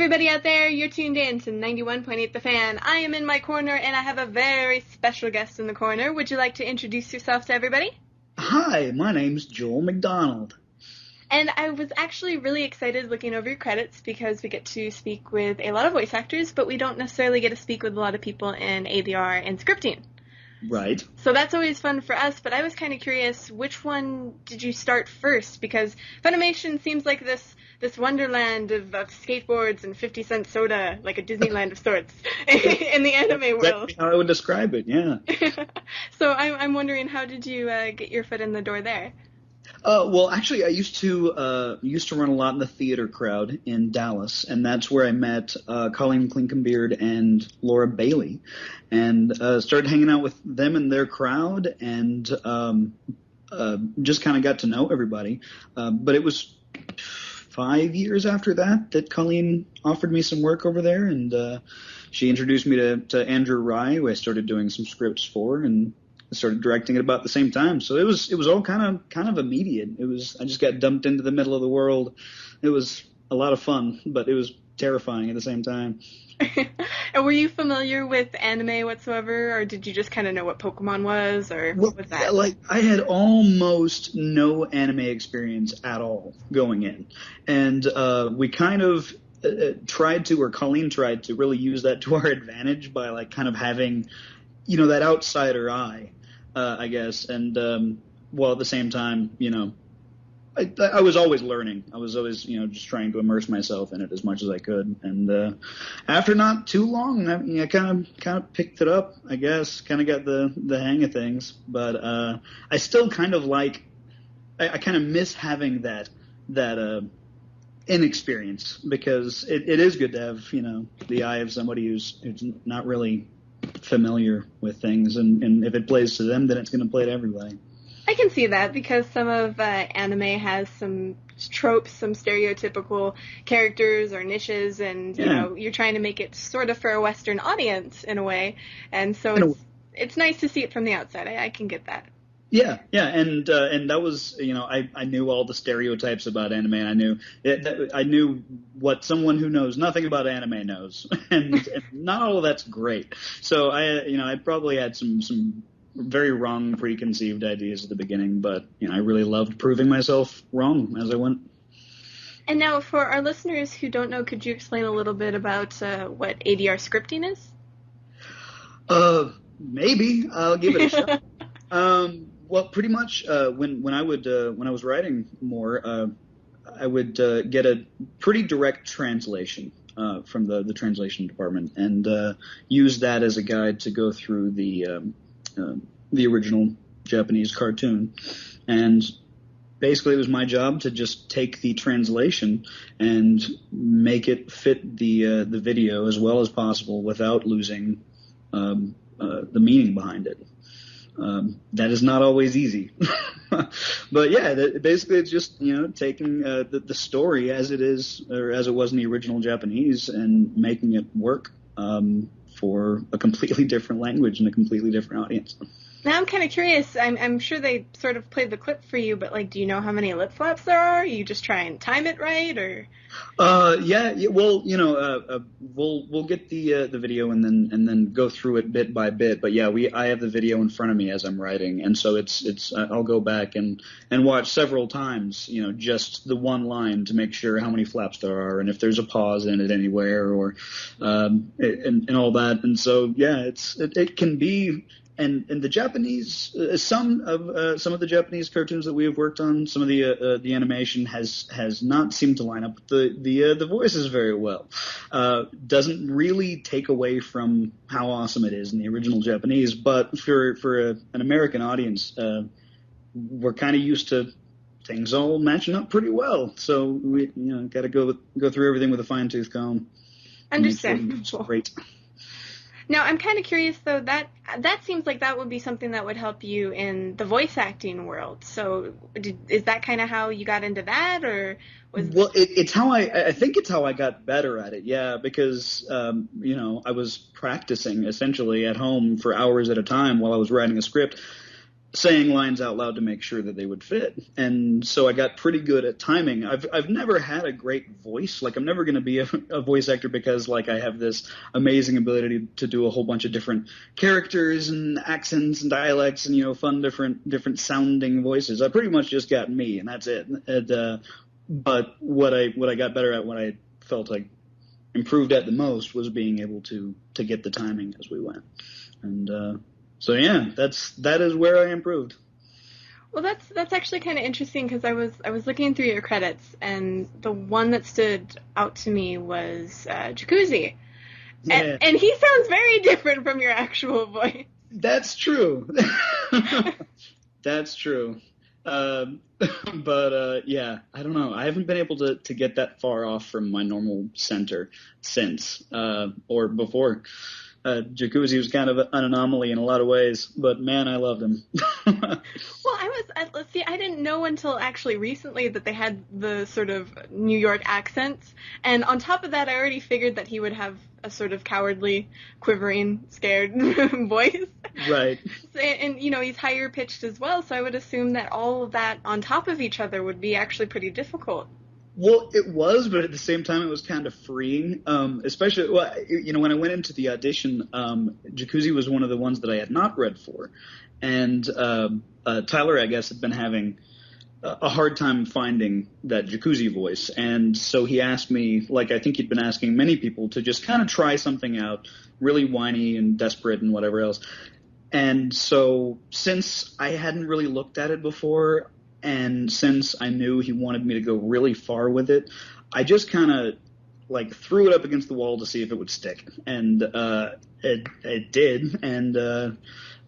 everybody out there, you're tuned in to 91.8 The Fan. I am in my corner and I have a very special guest in the corner. Would you like to introduce yourself to everybody? Hi, my name's Joel McDonald. And I was actually really excited looking over your credits because we get to speak with a lot of voice actors, but we don't necessarily get to speak with a lot of people in ADR and scripting. Right. So that's always fun for us, but I was kind of curious, which one did you start first? Because Funimation seems like this wonderland of skateboards and 50-cent soda, like a Disneyland of sorts, in the anime world. Exactly how I would describe it, yeah. So I'm wondering, how did you get your foot in the door there? Well, actually, I used to run a lot in the theater crowd in Dallas, and that's where I met Colleen Klinkenbeard and Laura Bailey, and started hanging out with them and their crowd, and just kind of got to know everybody. But it was 5 years after that Colleen offered me some work over there, and she introduced me to Andrew Rye, who I started doing some scripts for, and started directing at about the same time. So it was all kind of immediate. I just got dumped into the middle of the world. It was a lot of fun, but it was terrifying at the same time. And were you familiar with anime whatsoever, or did you just kind of know what Pokemon was, or what was that? Like, I had almost no anime experience at all going in. And we kind of Colleen tried to really use that to our advantage by like kind of having, that outsider eye, I guess. And while at the same time, I was always learning. I was always, just trying to immerse myself in it as much as I could. And after not too long, I kind of picked it up, I guess. Kind of got the hang of things. But I still kind of like, I kind of miss having that inexperience, because it is good to have, the eye of somebody who's not really familiar with things, and if it plays to them, then it's going to play to everybody. I can see that, because some of anime has some tropes, some stereotypical characters or niches, and you're trying to make it sort of for a Western audience in a way, and so it's nice to see it from the outside. I can get that. Yeah, and that was, I knew all the stereotypes about anime, and I knew what someone who knows nothing about anime knows, and not all of that's great. So I probably had some very wrong preconceived ideas at the beginning, but I really loved proving myself wrong as I went. And now, for our listeners who don't know, could you explain a little bit about what ADR scripting is? Maybe I'll give it a shot. Well, pretty much when I was writing more, I would get a pretty direct translation from the translation department, and use that as a guide to go through the original Japanese cartoon. And basically, it was my job to just take the translation and make it fit the video as well as possible without losing the meaning behind it. That is not always easy. But yeah, basically it's just, taking the story as it is, or as it was in the original Japanese, and making it work for a completely different language and a completely different audience. Now I'm kind of curious. I'm sure they sort of played the clip for you, but do you know how many lip flaps there are? You just try and time it right, or? Yeah. Well, we'll get the video and then go through it bit by bit. But yeah, I have the video in front of me as I'm writing, and so it's I'll go back and watch several times, just the one line to make sure how many flaps there are, and if there's a pause in it anywhere, or and all that. And so yeah, it can be. And the Japanese, some of the Japanese cartoons that we have worked on, some of the animation has not seemed to line up with the voices very well. Doesn't really take away from how awesome it is in the original Japanese, but for an American audience, we're kind of used to things all matching up pretty well. So we got to go through everything with a fine-tooth comb. Understandable. Great. Now, I'm kind of curious, though, that seems like that would be something that would help you in the voice acting world. So is that kind of how you got into that, or was? Well, it's how I think it's how I got better at it, yeah, because, I was practicing essentially at home for hours at a time while I was writing a script. saying lines out loud to make sure that they would fit. And so I got pretty good at timing. I've never had a great voice. Like, I'm never going to be a voice actor because, like, I have this amazing ability to do a whole bunch of different characters and accents and dialects and, you know, fun different sounding voices. I pretty much just got me, and that's it. But what I got better at, what I felt like improved at the most, was being able to get the timing as we went. And so yeah, that is where I improved. Well, that's actually kind of interesting, because I was looking through your credits, and the one that stood out to me was Jacuzzi, Yeah. and he sounds very different from your actual voice. That's true. That's true. But yeah, I don't know. I haven't been able to get that far off from my normal center since, or before. Jacuzzi was kind of an anomaly in a lot of ways, but man, I loved him. Well, let's see, I didn't know until actually recently that they had the sort of New York accents, and on top of that, I already figured that he would have a sort of cowardly, quivering, scared voice. Right. And, you know, he's higher pitched as well, so I would assume that all of that on top of each other would be actually pretty difficult. Well, it was, but at the same time, it was kind of freeing. Especially, well, you know, when I went into the audition, Jacuzzi was one of the ones that I had not read for, and Tyler, I guess, had been having a hard time finding that Jacuzzi voice, and so he asked me, like I think he'd been asking many people, to just kind of try something out, really whiny and desperate and whatever else. And so, since I hadn't really looked at it before, and since I knew he wanted me to go really far with it, I just kind of like threw it up against the wall to see if it would stick, and it did. And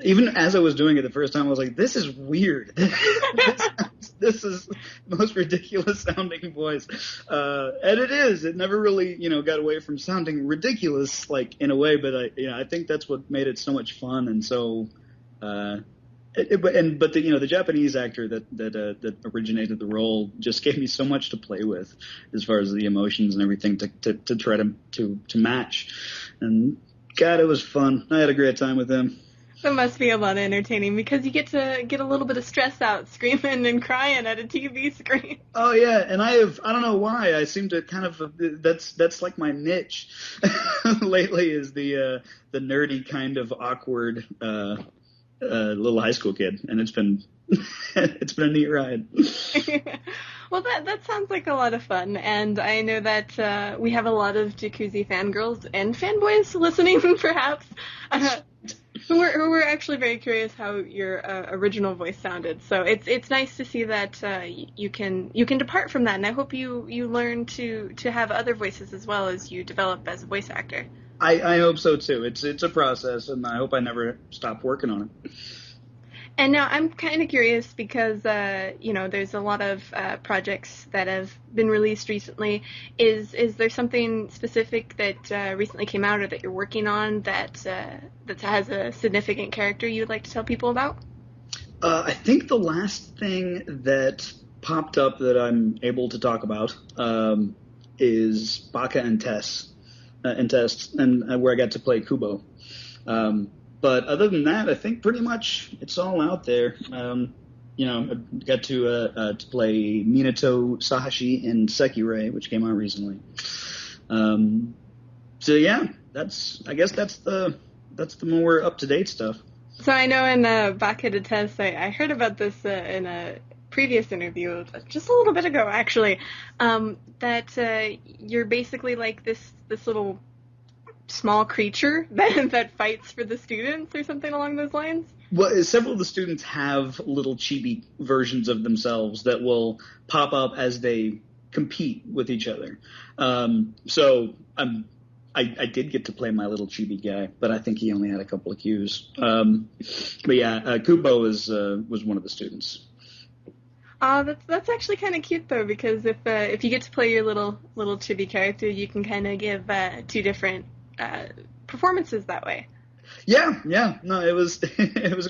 even as I was doing it the first time, I was like, "This is weird. This is the most ridiculous sounding voice," and it is. It never really, you know, got away from sounding ridiculous, like in a way. But I think that's what made it so much fun, and so. But the Japanese actor that originated the role just gave me so much to play with, as far as the emotions and everything to try to match, and God, it was fun. I had a great time with him. That must be a lot of entertaining, because you get to get a little bit of stress out screaming and crying at a TV screen. Oh yeah, and I don't know why, I seem to kind of that's like my niche lately, is the nerdy kind of awkward little high school kid, and it's been it's been a neat ride. Well, that sounds like a lot of fun, and I know that we have a lot of Jacuzzi fangirls and fanboys listening, perhaps, who were actually very curious how your original voice sounded. So it's nice to see that you can depart from that, and I hope you learn to have other voices as well as you develop as a voice actor. I hope so too. It's a process, and I hope I never stop working on it. And now I'm kind of curious, because there's a lot of projects that have been released recently. Is there something specific that recently came out or that you're working on that has a significant character you'd like to tell people about? I think the last thing that popped up that I'm able to talk about is Baka and Tess. And where I got to play Kubo. But other than that, I think pretty much it's all out there. I got to play Minato Sahashi in Sekirei, which came out recently. So yeah, I guess that's the more up to date stuff. So I know in Baka to Tess, I heard about this in a previous interview just a little bit ago, actually, that you're basically like this little small creature that fights for the students or something along those lines. Well, several of the students have little chibi versions of themselves that will pop up as they compete with each other. So I did get to play my little chibi guy, but I think he only had a couple of cues. But yeah, Kubo was one of the students. That's actually kind of cute though, because if you get to play your little chibi character, you can kind of give two different performances that way. Yeah, no, it was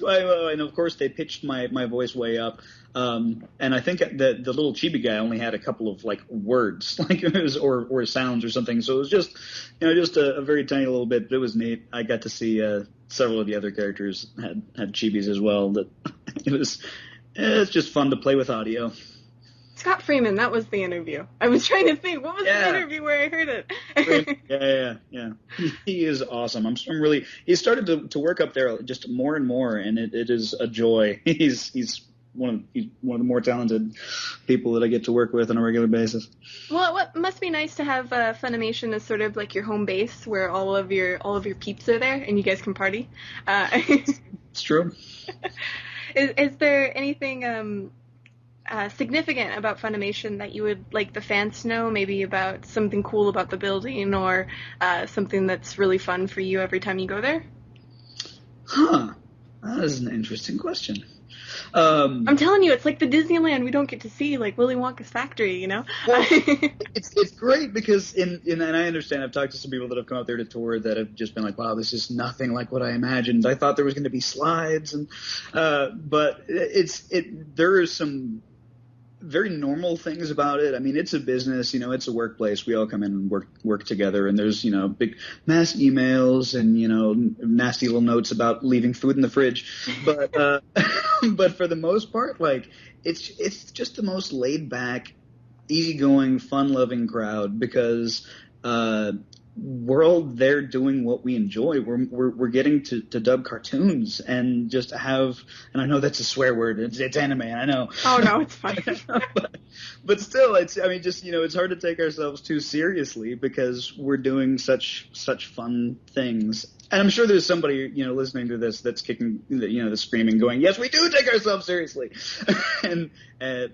well, and of course they pitched my voice way up, and I think the little chibi guy only had a couple of like words, like it was or sounds or something, so it was just a very tiny little bit, but it was neat. I got to see several of the other characters had chibis as well that It's just fun to play with audio. Scott Freeman, that was the interview. I was trying to think, what was the interview where I heard it? Yeah. He is awesome. I'm really. He started to work up there just more and more, and it is a joy. He's one of the more talented people that I get to work with on a regular basis. Well, it must be nice to have Funimation as sort of like your home base, where all of your peeps are there, and you guys can party. It's true. Is there anything significant about Funimation that you would like the fans to know? Maybe about something cool about the building, or something that's really fun for you every time you go there? Huh. That is an interesting question. I'm telling you, it's like the Disneyland we don't get to see, like Willy Wonka's factory, you know? Well, it's great because and I understand, I've talked to some people that have come out there to tour that have just been like, wow, this is nothing like what I imagined. I thought there was going to be slides, and but there is some very normal things about it. I mean, it's a business, it's a workplace. We all come in and work together, and there's, big mass emails and, nasty little notes about leaving food in the fridge. But, but for the most part, like, it's just the most laid back, easygoing, fun loving crowd because, we're all there doing what we enjoy. We're getting to dub cartoons and just have, and I know that's a swear word. It's anime, I know. Oh no, it's fine. but still, it's hard to take ourselves too seriously because we're doing such fun things. And I'm sure there's somebody, listening to this that's kicking, that's screaming, going, "Yes, we do take ourselves seriously."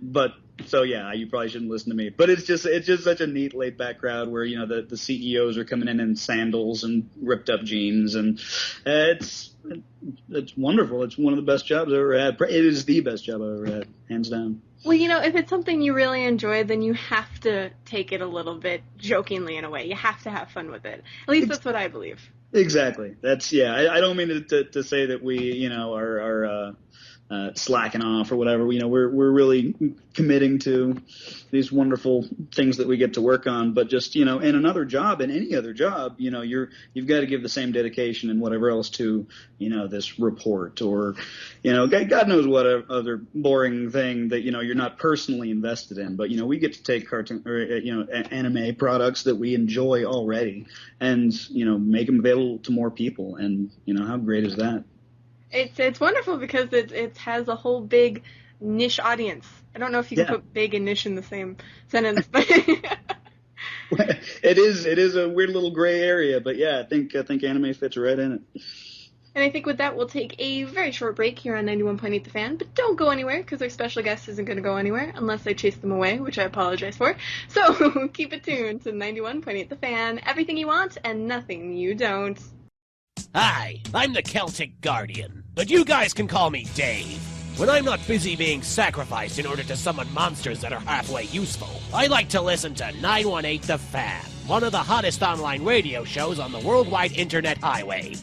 But so yeah, you probably shouldn't listen to me. But it's just such a neat, laid back crowd where the CEOs are coming in sandals and ripped up jeans, and it's wonderful. It's one of the best jobs I've ever had. It is the best job I've ever had, hands down. Well, if it's something you really enjoy, then you have to take it a little bit jokingly in a way. You have to have fun with it. At least that's what I believe. Exactly. That's I don't mean to say that we are slacking off or whatever. We're really committing to these wonderful things that we get to work on. But just in another job, in any other job, you've got to give the same dedication and whatever else to this report or God knows what other boring thing that you're not personally invested in. But we get to take cartoon or anime products that we enjoy already and make them available to more people. And how great is that? It's wonderful because it has a whole big niche audience. I don't know if you can put big and niche in the same sentence, but it is a weird little gray area. But yeah, I think anime fits right in it. And I think with that, we'll take a very short break here on 91.8 The Fan. But don't go anywhere because our special guest isn't going to go anywhere unless I chase them away, which I apologize for. So keep it tuned to 91.8 The Fan. Everything you want and nothing you don't. Hi, I'm the Celtic Guardian, but you guys can call me Dave. When I'm not busy being sacrificed in order to summon monsters that are halfway useful, I like to listen to 918 The Fan, one of the hottest online radio shows on the worldwide internet highway.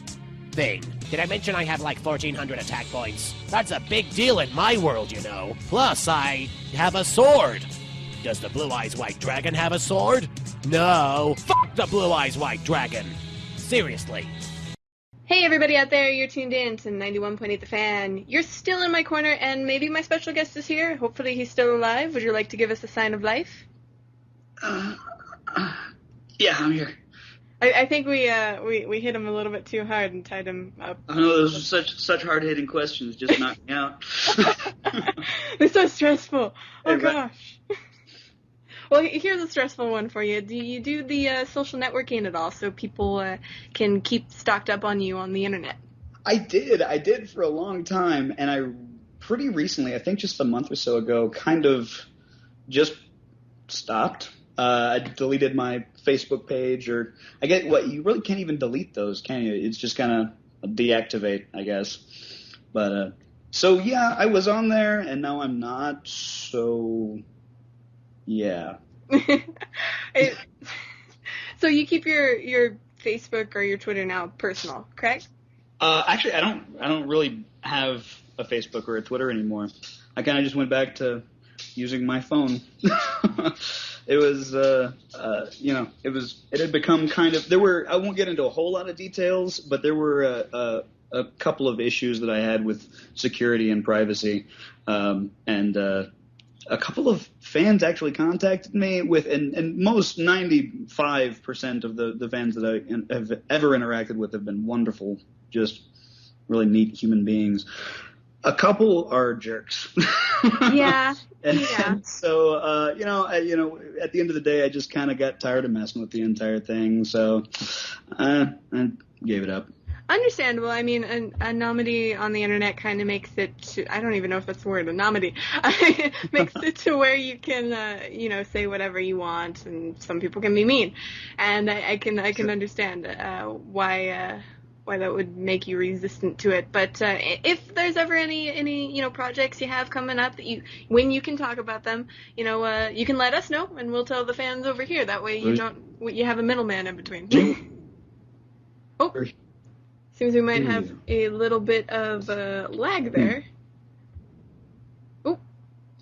Did I mention I have like 1,400 attack points? That's a big deal in my world, Plus, I have a sword. Does the Blue Eyes White Dragon have a sword? No. Fuck the Blue Eyes White Dragon. Seriously. Hey everybody out there, you're tuned in to 91.8 The Fan. You're still in my corner, and maybe my special guest is here. Hopefully he's still alive. Would you like to give us a sign of life? Yeah, I'm here. I think we hit him a little bit too hard and tied him up. I know, those are such hard-hitting questions, just knocked me out. They're so stressful. Oh, gosh. Well, here's a stressful one for you. Do you do the social networking at all so people can keep stocked up on you on the internet? I did for a long time, and I pretty recently, I think just a month or so ago, kind of just stopped. I deleted my Facebook page, or I get what you really can't even delete those, can you? It's just kind of deactivate, I guess. But so yeah, I was on there, and now I'm not. So yeah. So you keep your Facebook or your Twitter now personal, correct? Actually, I don't really have a Facebook or a Twitter anymore. I kind of just went back to using my phone. It was, it had become kind of, I won't get into a whole lot of details, but there were a couple of issues that I had with security and privacy, and a couple of fans actually contacted me with, and most 95% of the fans that I have ever interacted with have been wonderful, just really neat human beings. A couple are jerks. Yeah. And so, at the end of the day, I just kind of got tired of messing with the entire thing. So I gave it up. Understandable. I mean, anonymity on the internet kind of makes it I don't even know if that's the word, anonymity. Makes it to where you can, say whatever you want, and some people can be mean. And I can understand why that would make you resistant to it. But if there's ever any projects you have coming up that when you can talk about them, you can let us know, and we'll tell the fans over here. That way you have a middleman in between. Oh, seems we might have a little bit of lag there. Oh,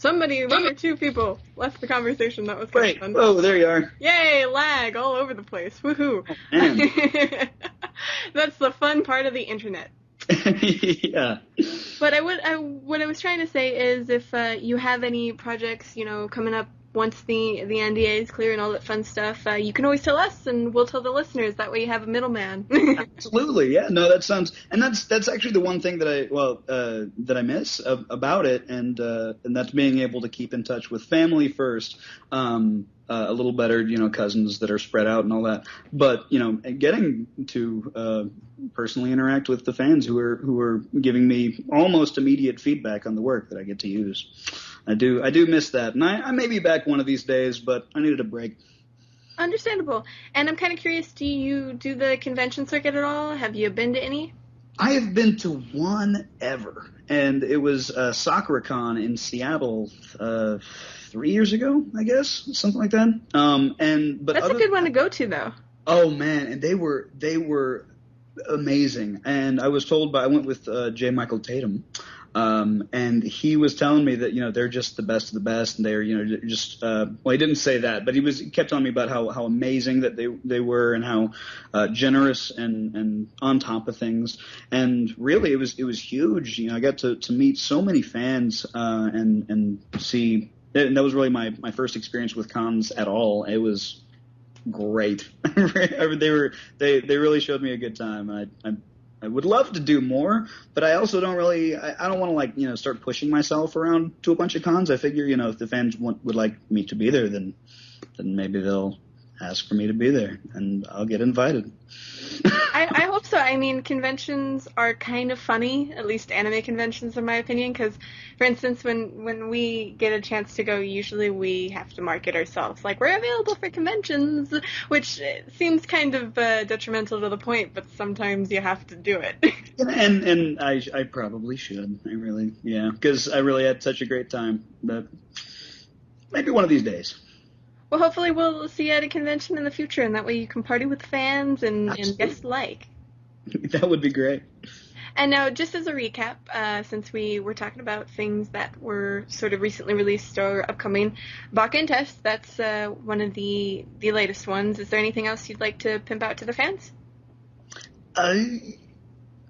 one or two people left the conversation. That was kind of fun. Oh, there you are. Yay, lag all over the place. Woohoo. Oh, That's the fun part of the internet. Yeah. But what I was trying to say is if you have any projects, coming up once the NDA is clear and all that fun stuff, you can always tell us, and we'll tell the listeners. That way you have a middleman. Absolutely, yeah. No, that's actually the one thing that I miss about it, and that's being able to keep in touch with family first. A little better, cousins that are spread out and all that. But getting to personally interact with the fans who are giving me almost immediate feedback on the work that I get to use. I do miss that, and I may be back one of these days, but I needed a break. Understandable. And I'm kind of curious, do you do the convention circuit at all? Have you been to any? I have been to one ever, and it was SakuraCon in Seattle 3 years ago, I guess, something like that. But that's a good one to go to, though. Oh man, and they were amazing. And I was told I went with J. Michael Tatum, and he was telling me that they're just the best of the best, and they're just well, he didn't say that, but he kept telling me about how amazing that they were, and how generous and on top of things. And really, it was huge. I got to meet so many fans and see. And that was really my first experience with cons at all. It was great. They really showed me a good time. I would love to do more, but I also don't really. I don't want to start pushing myself around to a bunch of cons. I figure if the fans would like me to be there, then maybe they'll ask for me to be there, and I'll get invited. I hope so. I mean, conventions are kind of funny, at least anime conventions, in my opinion, because, for instance, when we get a chance to go, usually we have to market ourselves. Like, we're available for conventions, which seems kind of detrimental to the point, but sometimes you have to do it. And I probably should. Because I really had such a great time. But maybe one of these days. Well, hopefully we'll see you at a convention in the future, and that way you can party with fans and guests alike. That would be great. And now, just as a recap, since we were talking about things that were sort of recently released or upcoming, Bakken Test, that's one of the latest ones. Is there anything else you'd like to pimp out to the fans?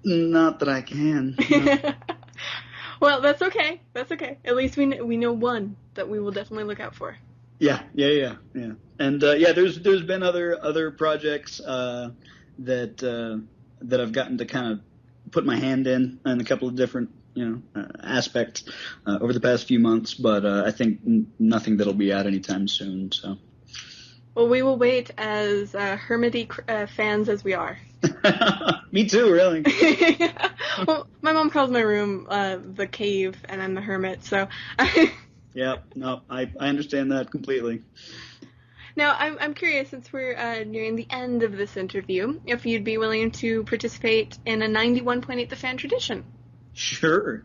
Not that I can. No. Well, that's okay. That's okay. At least we know one that we will definitely look out for. Yeah. And there's been other projects that I've gotten to kind of put my hand in a couple of different aspects over the past few months, but I think nothing that'll be out anytime soon. So. Well, we will wait as hermity fans as we are. Me too, really. Well, my mom calls my room the cave, and I'm the hermit, so. Yeah, no, I understand that completely. Now, I'm curious, since we're nearing the end of this interview, if you'd be willing to participate in a 91.8 The Fan Tradition. Sure.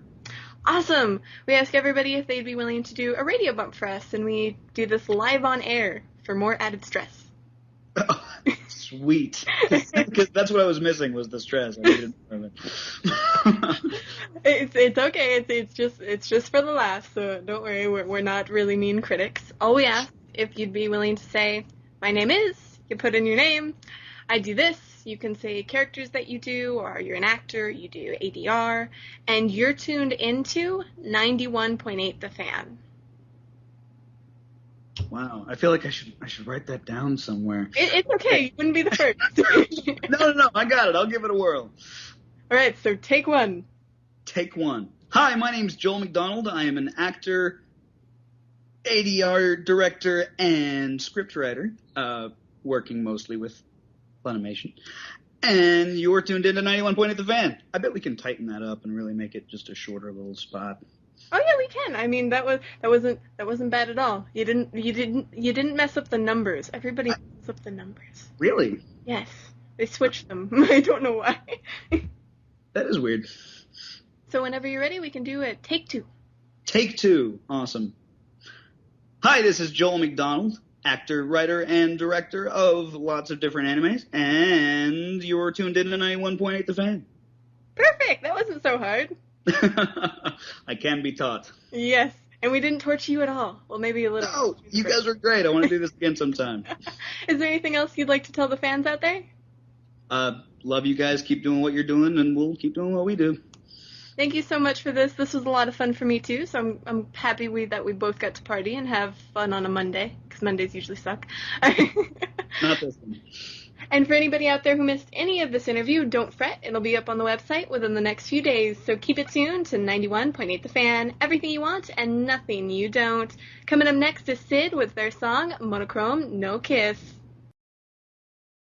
Awesome. We ask everybody if they'd be willing to do a radio bump for us, and we do this live on air for more added stress. Oh, sweet. Because that's what I was missing, was the stress. I needed It's okay. It's just for the laughs, so don't worry. We're not really mean critics. All we ask, if you'd be willing to say, my name is, you put in your name, I do this, You can say characters that you do, or you're an actor, you do ADR, and you're tuned into 91.8 The Fan. Wow, I feel like I should write that down somewhere. It's okay. You wouldn't be the first. No, I got it. I'll give it a whirl. All right, so take one. Take one. Hi, my name's Joel McDonald. I am an actor, ADR director, and scriptwriter, working mostly with Funimation. And you're tuned into 91.8 The Fan. I bet we can tighten that up and really make it just a shorter little spot. Oh yeah, we can. I mean, that wasn't bad at all. You didn't mess up the numbers. Everybody messes up the numbers. Really? Yes, they switched them. I don't know why. That is weird. So whenever you're ready, we can do a take two. Take two. Awesome. Hi, this is Joel McDonald, actor, writer, and director of lots of different animes, and you're tuned in to 91.8 The Fan. Perfect. That wasn't so hard. I can be taught. Yes, and we didn't torture you at all. Well, maybe a little. No, you guys are great. I want to do this again sometime. Is there anything else you'd like to tell the fans out there? Love you guys. Keep doing what you're doing, and we'll keep doing what we do. Thank you so much for this. This was a lot of fun for me, too, so I'm happy that we both got to party and have fun on a Monday, because Mondays usually suck. Not this one. And for anybody out there who missed any of this interview, don't fret. It'll be up on the website within the next few days, so keep it tuned to 91.8 The Fan, everything you want and nothing you don't. Coming up next is Sid with their song, Monochrome No Kiss.